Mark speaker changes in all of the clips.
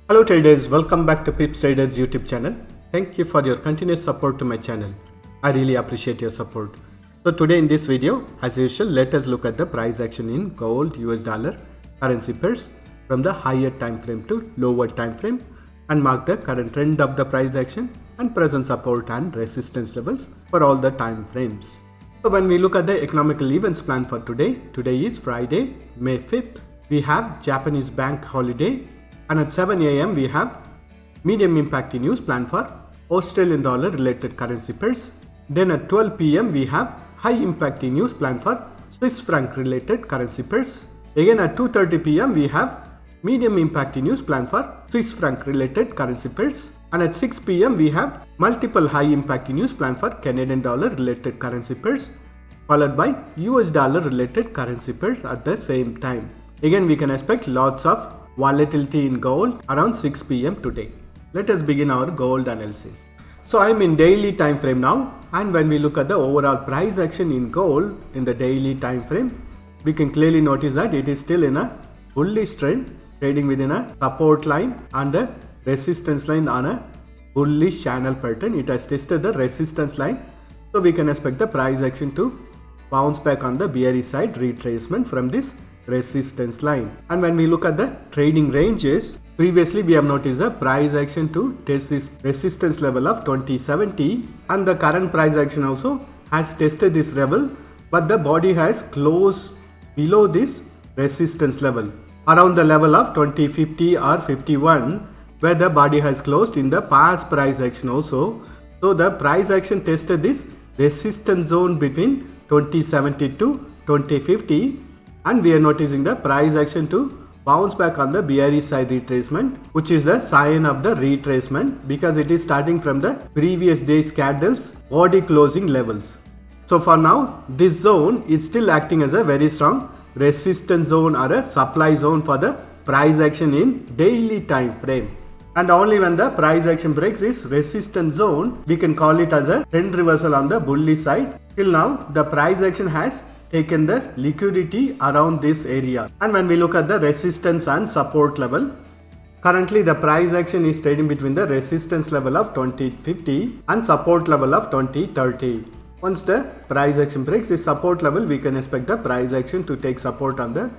Speaker 1: Hello traders, welcome back to PipsTraders YouTube channel. Thank you for your continuous support to my channel. I really appreciate your support. So today in this video, as usual, let us look at the price action in gold, US dollar, currency pairs from the higher time frame to lower time frame and mark the current trend of the price action and present support and resistance levels for all the time frames. So when we look at the economical events plan for today is Friday, May 5th. We have Japanese bank holiday. And at 7 a.m. we have medium impact news planned for Australian dollar related currency pairs. Then at 12 p.m. we have high impact news planned for Swiss franc related currency pairs. Again at 2:30 p.m. we have medium impact news planned for Swiss franc related currency pairs. And at 6 p.m. we have multiple high impact news planned for Canadian dollar related currency pairs, followed by US dollar related currency pairs at the same time. Again we can expect lots of volatility in gold around 6 p.m. today. Let us begin our gold analysis. So I am in daily time frame now, and when we look at the overall price action in gold in the daily time frame, we can clearly notice that it is still in a bullish trend, trading within a support line and a resistance line on a bullish channel pattern. It has tested the resistance line, so we can expect the price action to bounce back on the bearish side retracement from this resistance line. And when we look at the trading ranges, previously we have noticed the price action to test this resistance level of 2070, and the current price action also has tested this level, but the body has closed below this resistance level around the level of 2050 or 51, where the body has closed in the past price action also. So the price action tested this resistance zone between 2070 to 2050, and we are noticing the price action to bounce back on the bearish side retracement, which is a sign of the retracement because it is starting from the previous day's candles body closing levels. So for now, this zone is still acting as a very strong resistance zone or a supply zone for the price action in daily time frame. And only when the price action breaks this resistance zone, we can call it as a trend reversal on the bullish side. Till now, the price action has taken the liquidity around this area. And when we look at the resistance and support level, currently the price action is trading between the resistance level of 2050 and support level of 2030. Once the price action breaks this support level, we can expect the price action to take support on the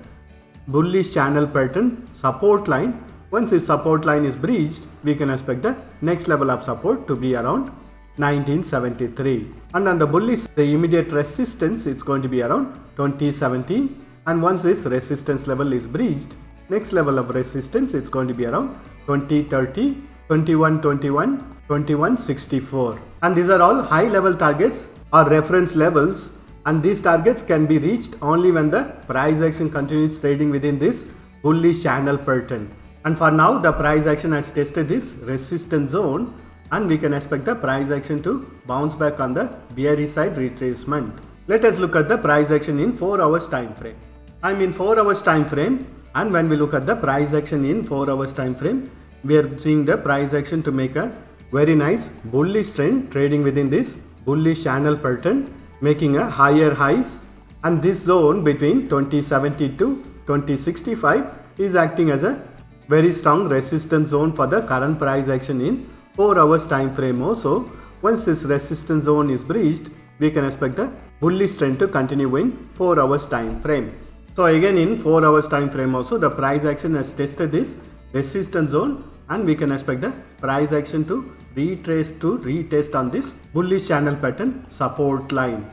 Speaker 1: bullish channel pattern support line. Once this support line is breached, we can expect the next level of support to be around 1973, and on the bullish the immediate resistance is going to be around 2070, and once this resistance level is breached, next level of resistance is going to be around 2030, 2121, 2164, and these are all high level targets or reference levels, and these targets can be reached only when the price action continues trading within this bullish channel pattern. And for now the price action has tested this resistance zone, and we can expect the price action to bounce back on the bearish side retracement. Let us look at the price action in 4 hours time frame. I am in 4 hours time frame, and when we look at the price action in 4 hours time frame, we are seeing the price action to make a very nice bullish trend trading within this bullish channel pattern, making a higher highs, and this zone between 2070 to 2065 is acting as a very strong resistance zone for the current price action in 4 hours time frame also. Once this resistance zone is breached, we can expect the bullish trend to continue in 4 hours time frame. So again in 4 hours time frame also the price action has tested this resistance zone, and we can expect the price action to retest on this bullish channel pattern support line.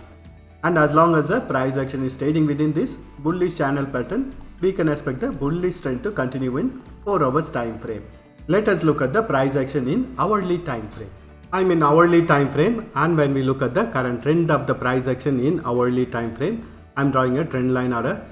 Speaker 1: And as long as the price action is trading within this bullish channel pattern, we can expect the bullish trend to continue in 4 hours time frame. Let us look at the price action in hourly time frame. I am in hourly time frame, and when we look at the current trend of the price action in hourly time frame, I am drawing a trend line or a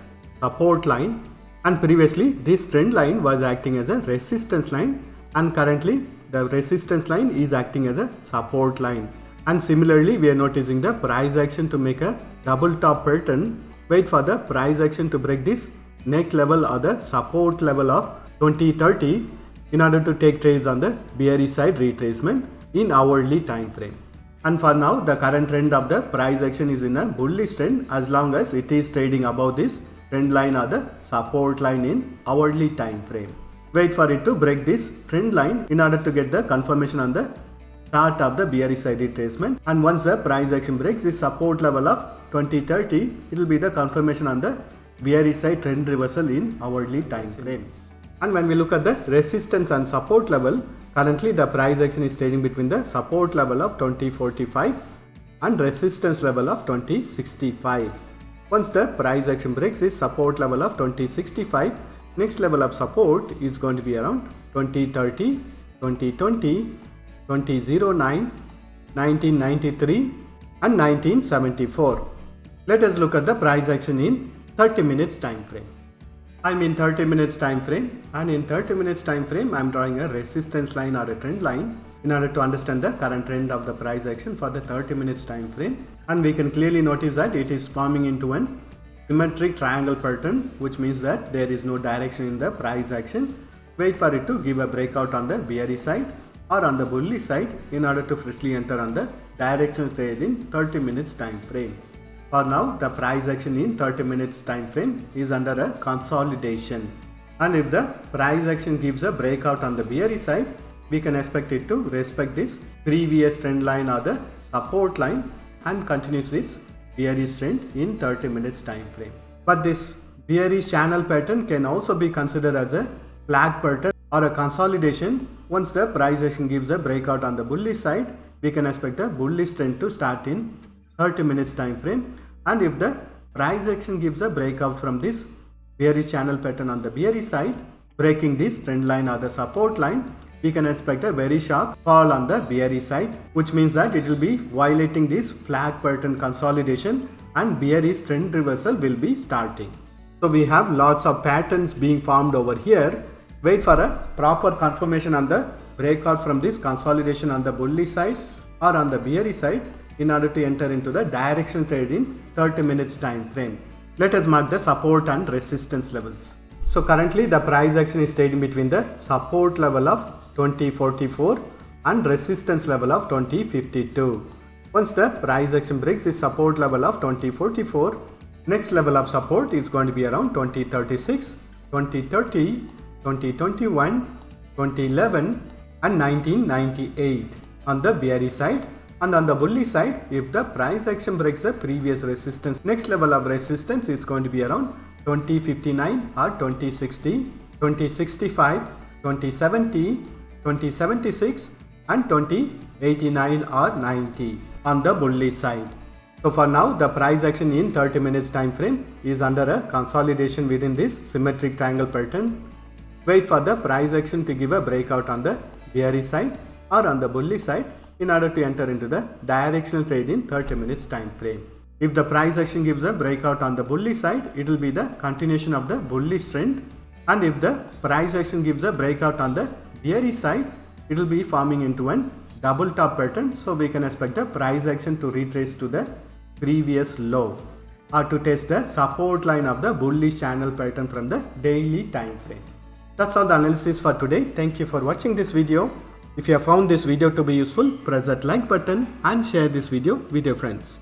Speaker 1: support line, and previously this trend line was acting as a resistance line, and currently the resistance line is acting as a support line. And similarly we are noticing the price action to make a double top pattern, wait for the price action to break this neck level or the support level of 2030 in order to take trades on the bearish side retracement in hourly time frame. And for now the current trend of the price action is in a bullish trend as long as it is trading above this trend line or the support line in hourly time frame. Wait for it to break this trend line in order to get the confirmation on the start of the bearish side retracement. And once the price action breaks this support level of 2030, it will be the confirmation on the bearish side trend reversal in hourly time frame. And when we look at the resistance and support level, currently the price action is trading between the support level of 2045 and resistance level of 2065. Once the price action breaks this support level of 2065, next level of support is going to be around 2030, 2020, 2009, 1993 and 1974. Let us look at the price action in 30 minutes time frame. I'm in 30 minutes time frame, and in 30 minutes time frame I'm drawing a resistance line or a trend line in order to understand the current trend of the price action for the 30 minutes time frame. And we can clearly notice that it is forming into an symmetric triangle pattern, which means that there is no direction in the price action. Wait for it to give a breakout on the bearish side or on the bullish side in order to freshly enter on the directional trade in 30 minutes time frame. For now, the price action in 30 minutes time frame is under a consolidation, and if the price action gives a breakout on the bearish side, we can expect it to respect this previous trend line or the support line and continues its bearish trend in 30 minutes time frame. But this bearish channel pattern can also be considered as a flag pattern or a consolidation. Once the price action gives a breakout on the bullish side, we can expect a bullish trend to start in 30 minutes time frame. And if the price action gives a breakout from this bearish channel pattern on the bearish side, breaking this trend line or the support line, we can expect a very sharp fall on the bearish side, which means that it will be violating this flag pattern consolidation and bearish trend reversal will be starting. So we have lots of patterns being formed over here. Wait for a proper confirmation on the breakout from this consolidation on the bullish side or on the bearish side in order to enter into the direction trade in 30 minutes time frame. Let us mark the support and resistance levels. So currently the price action is trading between the support level of 2044 and resistance level of 2052. Once the price action breaks the support level of 2044, next level of support is going to be around 2036, 2030, 2021, 2011 and 1998 on the bearish side. And on the bullish side, if the price action breaks the previous resistance, next level of resistance is going to be around 2059 or 2060, 2065, 2070, 2076 and 2089 or 90 on the bullish side. So for now, the price action in 30 minutes time frame is under a consolidation within this symmetric triangle pattern. Wait for the price action to give a breakout on the bearish side or on the bullish side in order to enter into the directional trade in 30 minutes time frame. If the price action gives a breakout on the bullish side, it will be the continuation of the bullish trend, and if the price action gives a breakout on the bearish side, it will be forming into an double top pattern. So we can expect the price action to retrace to the previous low or to test the support line of the bullish channel pattern from the daily time frame. That's all the analysis for today. Thank you for watching this video. If you have found this video to be useful, press that like button and share this video with your friends.